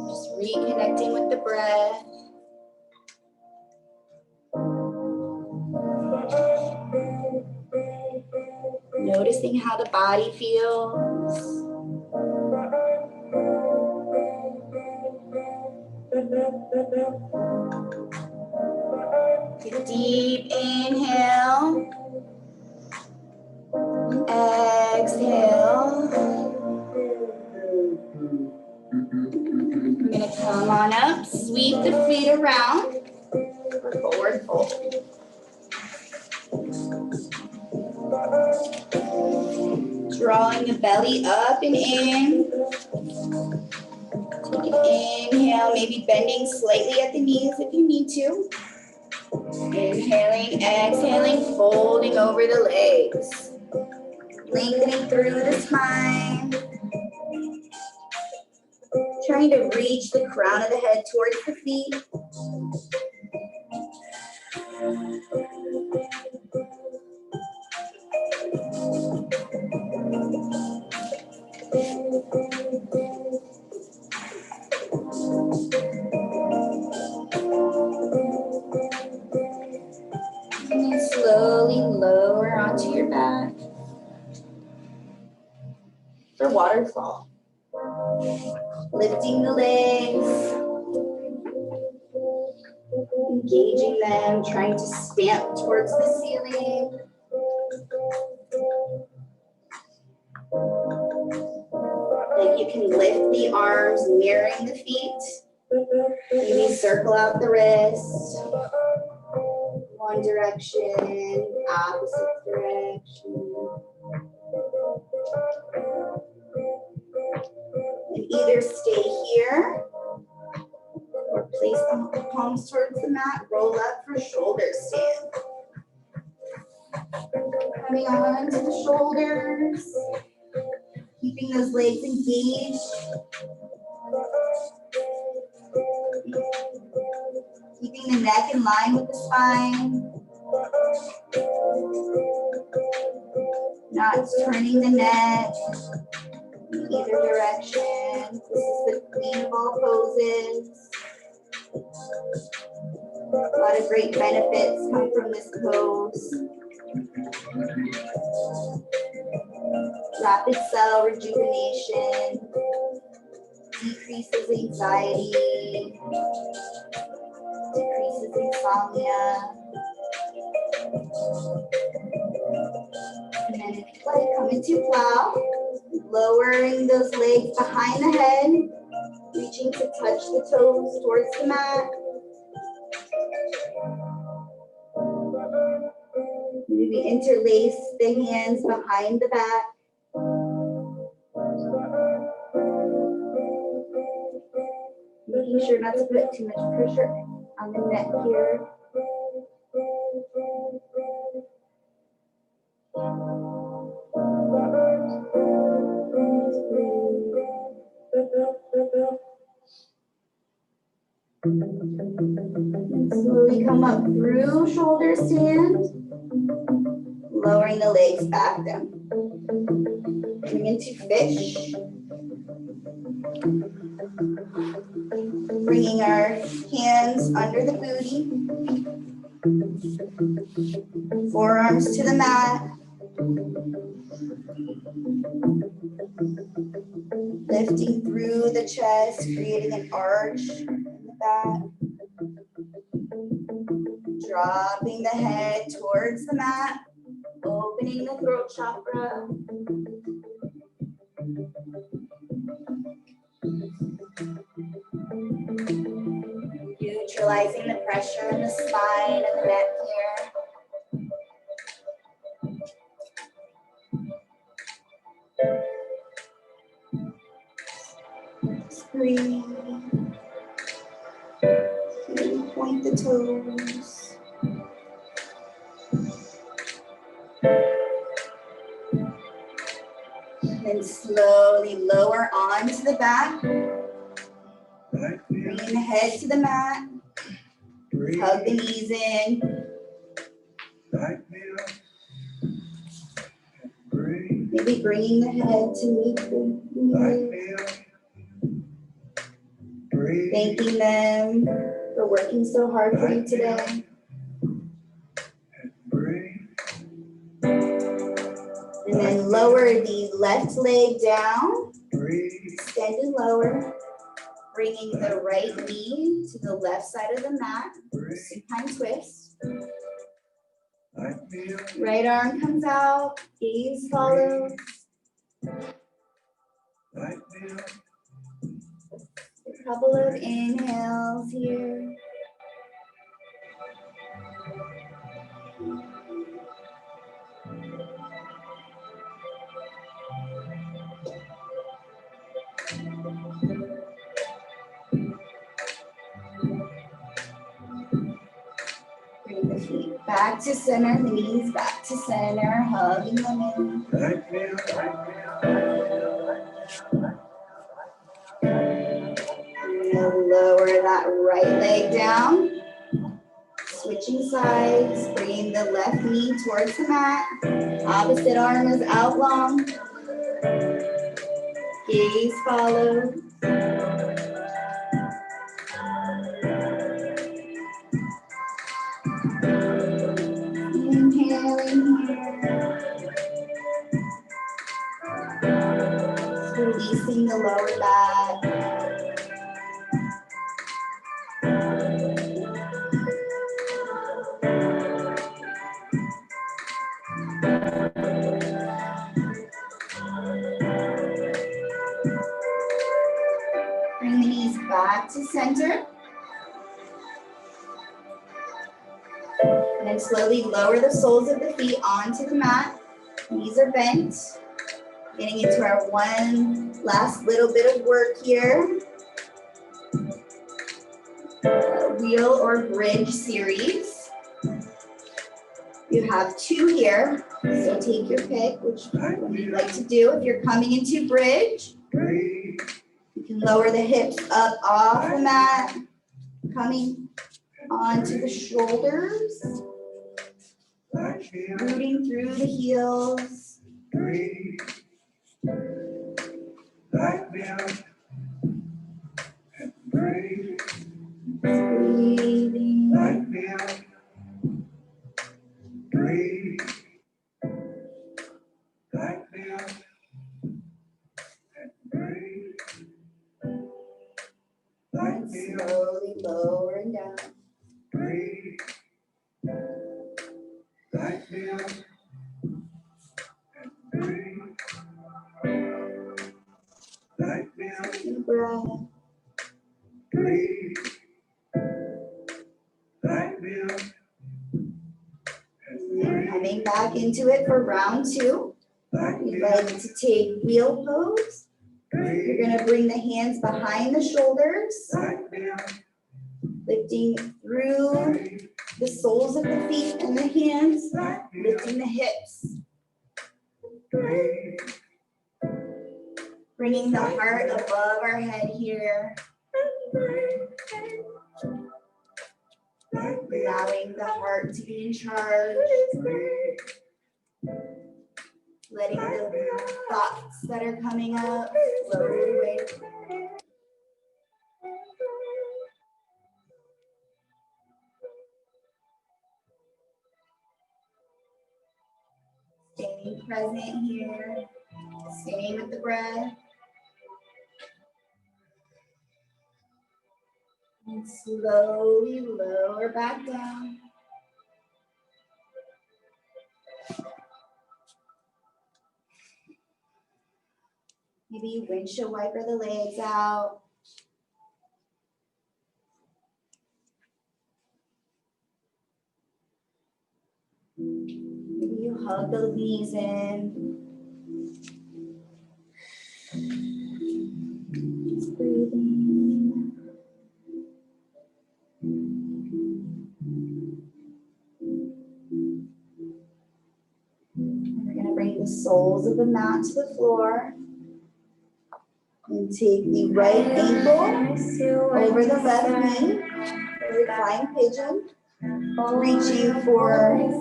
[SPEAKER 5] Just reconnecting with the breath. Noticing how the body feels. Take a deep inhale. Exhale. We're going to come on up, sweep the feet around for forward fold. Drawing the belly up and in. Take an inhale, maybe bending slightly at the knees if you need to. Inhaling, exhaling, folding over the legs. Lengthening through the spine. Trying to reach the crown of the head towards the feet. And then slowly lower onto your back for waterfall. Lifting the legs, engaging them, trying to stamp towards the ceiling. Then you can lift the arms, mirroring the feet. Maybe circle out the wrist. One direction, opposite direction. And either stay here or place the palms towards the mat, roll up for shoulder stand. Coming on to the shoulders, keeping those legs engaged. Keeping the neck in line with the spine. Not turning the neck in either direction. This is the queen of all poses. A lot of great benefits come from this pose. Rapid cell rejuvenation, decreases anxiety, decreases insomnia. And then if you like, come into plow, lowering those legs behind the head, reaching to touch the toes towards the mat. Maybe interlace the hands behind the back. Making sure not to put too much pressure on the neck here. And slowly come up through shoulder stand, lowering the legs back down. Coming into fish. Bringing our hands under the booty. Forearms to the mat. Lifting through the chest, creating an arch in the back. Dropping the head towards the mat. Opening the throat chakra. Neutralizing the pressure in the spine and the neck here. Just breathe. Point the toes. And then slowly lower onto the back. Bringing the head to the mat. Hug the knees in. Maybe bringing the head to meet the knees. Thanking them for working so hard for you today. And then lower the left leg down. Extend and lower. Bringing the right knee to the left side of the mat. Supine twist. Right arm comes out. Gaze follows. A couple of inhales here. back to center, the knees back to center, hugging them in. And lower that right leg down. Switching sides, bringing the left knee towards the mat. Opposite arm is out long. Gaze follow. Inhaling here. Releasing the lower back. Bring the knees back to center. And then slowly lower the soles of the feet onto the mat. Knees are bent. Getting into our one last little bit of work here. Wheel or bridge series. You have 2 here, so take your pick, which one you'd like to do. If you're coming into bridge, you can lower the hips up off the mat, coming onto the shoulders, rooting through the heels. Breathing. And slowly lowering down. Deep breath. And coming back into it for round 2. We'd like to take wheel pose. You're going to bring the hands behind the shoulders, lifting through the soles of the feet and the hands, lifting the hips. Bringing the heart above our head here. Allowing the heart to be in charge. Letting the thoughts that are coming up float away. Staying present here. Staying with the breath. And slowly lower back down. Maybe you windshield wiper the legs out. Maybe you hug the knees in. Just breathing. And we're going to bring the soles of the mat to the floor. And take the right ankle over the left knee, reclined pigeon, reaching for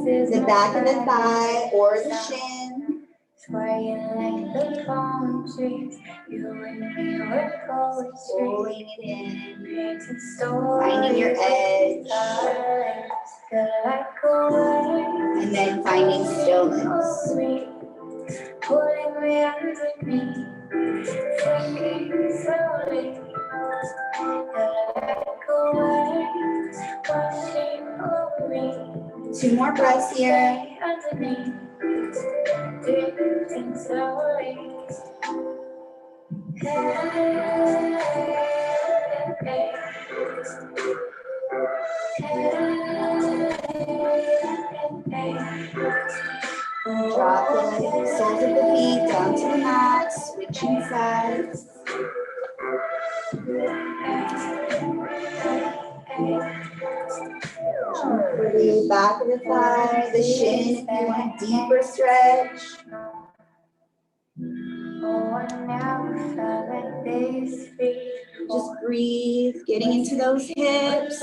[SPEAKER 5] the back of the thigh or the shin.
[SPEAKER 1] Swaying like the palm trees, you and me were poetry.
[SPEAKER 5] Rolling it in,
[SPEAKER 1] Painted stories,
[SPEAKER 5] finding your edge, and then finding stillness.
[SPEAKER 1] Pulling me underneath, sinking slowly. Let go away, washing over me.
[SPEAKER 5] 2 more breaths here.
[SPEAKER 1] Underneath, drifting slowly.
[SPEAKER 5] Drop the soles of the feet down to the mat, switching sides. For the back of the thigh, the shin if you want a deeper stretch.
[SPEAKER 1] Oh, I never felt like this before.
[SPEAKER 5] Just breathe, getting into those hips.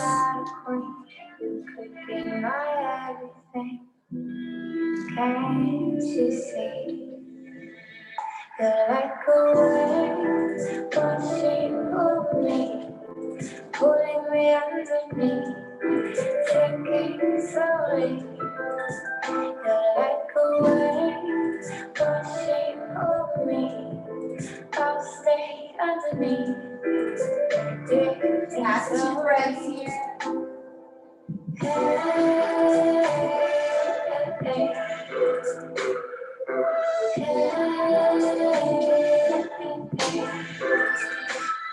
[SPEAKER 1] You could be my everything. Can't you see? You're like a wave washing over me, pulling me underneath, sinking slowly. You're like a wave washing over me. I'll stay underneath.
[SPEAKER 5] Last two breaths here.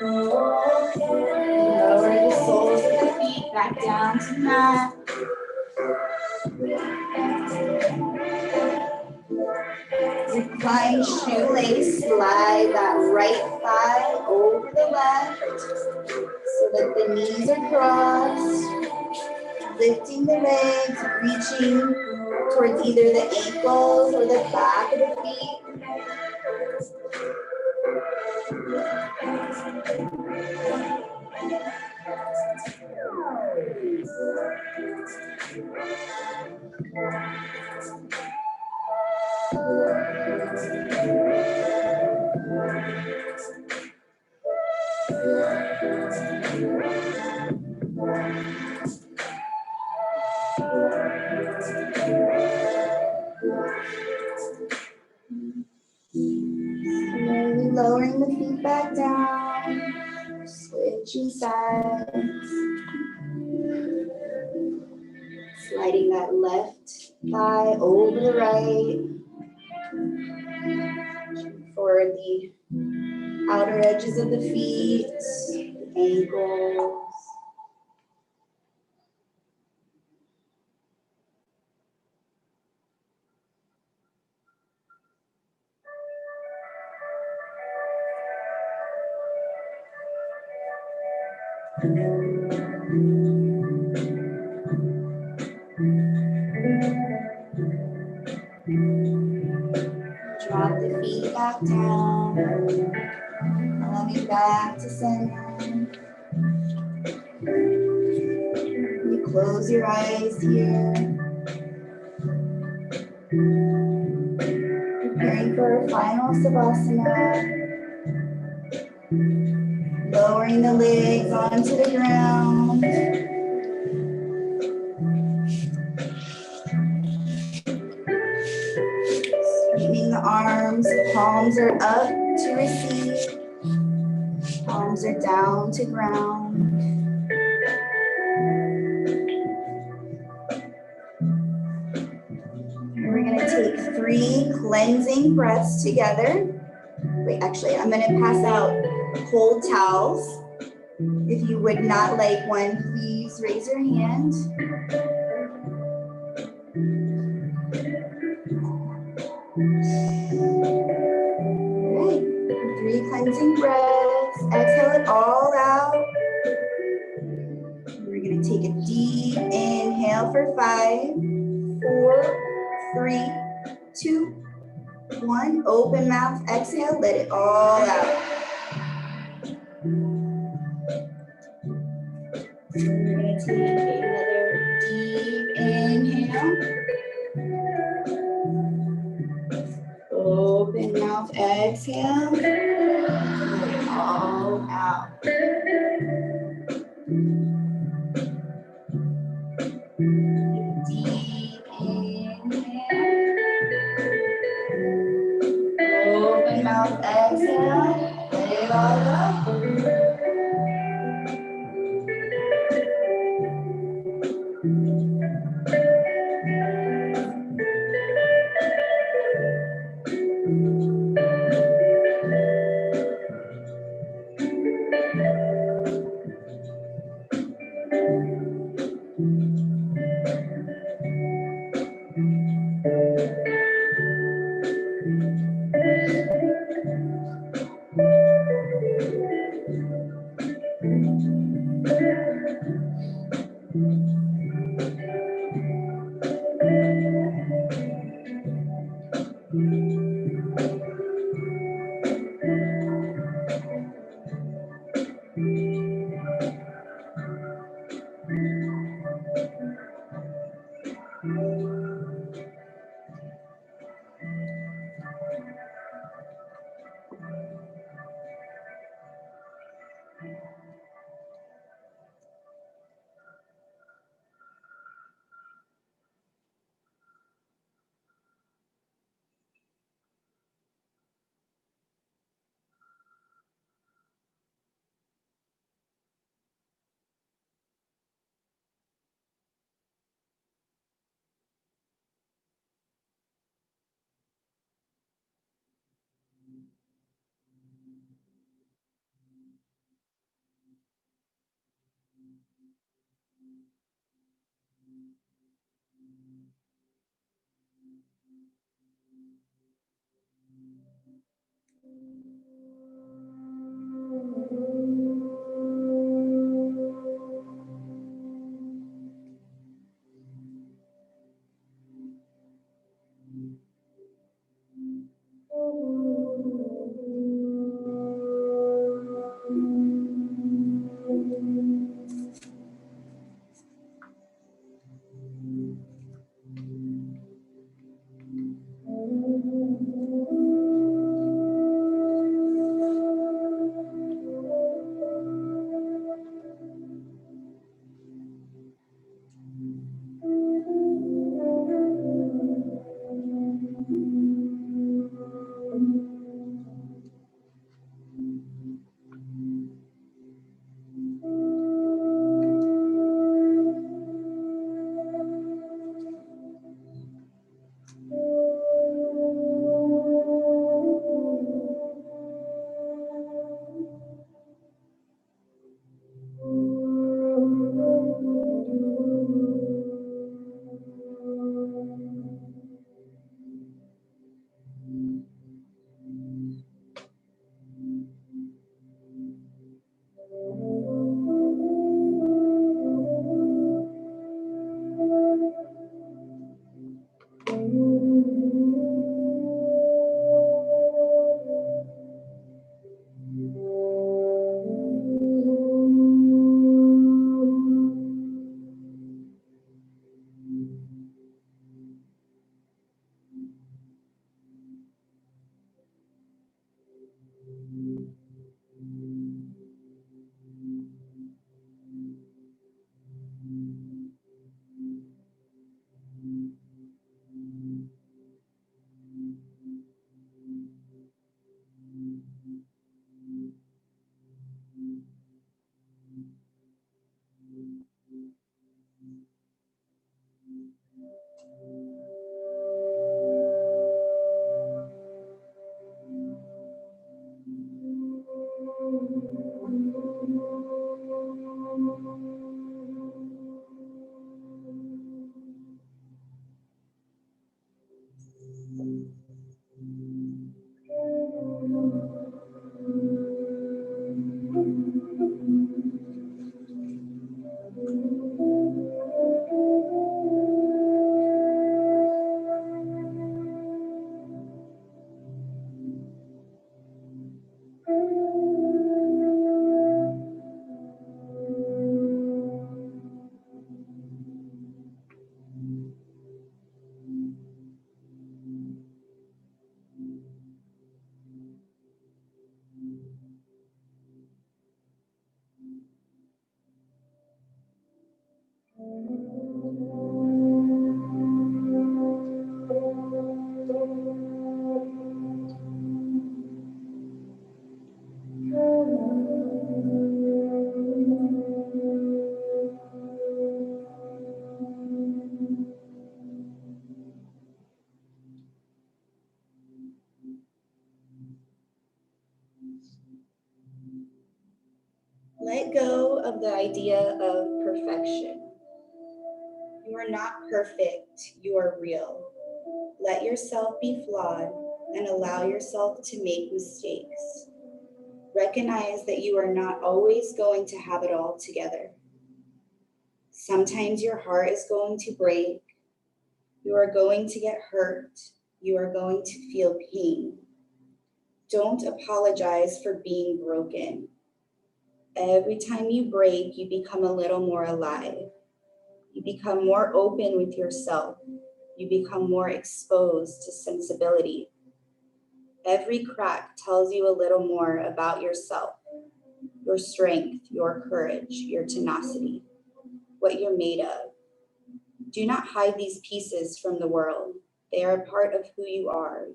[SPEAKER 5] Lower the soles of the feet back down to the mat. Recline shoelace, slide that right thigh over the left so that the knees are crossed. Lifting the legs, reaching towards either the ankles or the back of the feet. Slowly lowering the feet back down, switching sides. Sliding that left thigh over the right for the outer edges of the feet, the ankles. Drop the feet back down, coming back to center. You close your eyes here. Preparing for a final Savasana. Lowering the legs onto the ground. Straightening the arms, palms are up to receive. Palms are down to ground. And we're gonna take 3 cleansing breaths together. Wait, actually, I'm gonna pass out cold towels. If you would not like one, please raise your hand. All right, 3 cleansing breaths. Exhale it all out. We're gonna take a deep inhale for 5, 4, 3, 2, 1. Open mouth, exhale, let it all out. We're gonna take another deep inhale. Open mouth, exhale. Let it all out. Deep inhale. Open mouth, exhale. Let it all out. Let go of the idea of perfection. You are not perfect, you are real. Let yourself be flawed and allow yourself to make mistakes. Recognize that you are not always going to have it all together. Sometimes your heart is going to break. You are going to get hurt. You are going to feel pain. Don't apologize for being broken. Every time you break, you become a little more alive. You become more open with yourself. You become more exposed to sensibility. Every crack tells you a little more about yourself, your strength, your courage, your tenacity, what you're made of. Do not hide these pieces from the world. They are a part of who you are.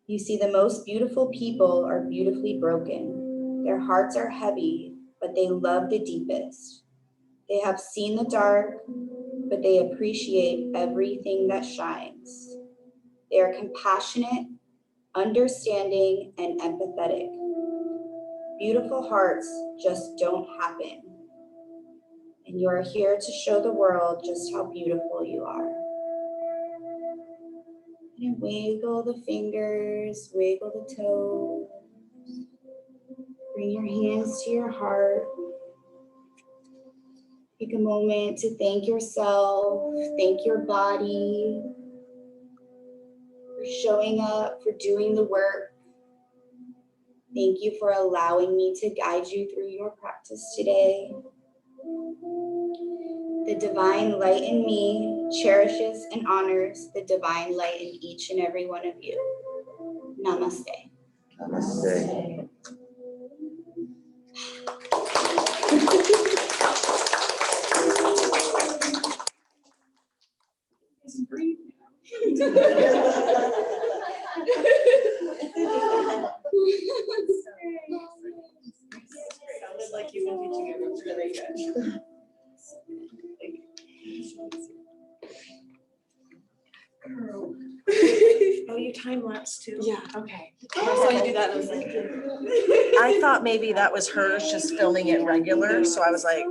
[SPEAKER 5] You see, the most beautiful people are beautifully broken. Their hearts are heavy, but they love the deepest. They have seen the dark, but they appreciate everything that shines. They are compassionate, understanding, and empathetic. Beautiful hearts just don't happen. And you are here to show the world just how beautiful you are. And wiggle the fingers, wiggle the toes. Bring your hands to your heart. Take a moment to thank yourself, thank your body for showing up, for doing the work. Thank you for allowing me to guide you through your practice today. The divine light in me cherishes and honors the divine light in each and every one of you. Namaste.
[SPEAKER 7] Namaste.
[SPEAKER 2] Sounded like you've been teaching it really good. Oh, you time lapse too?
[SPEAKER 8] Yeah.
[SPEAKER 2] Okay. I saw you do that and I was like.
[SPEAKER 8] I thought maybe that was hers just filming it regular, so I was like,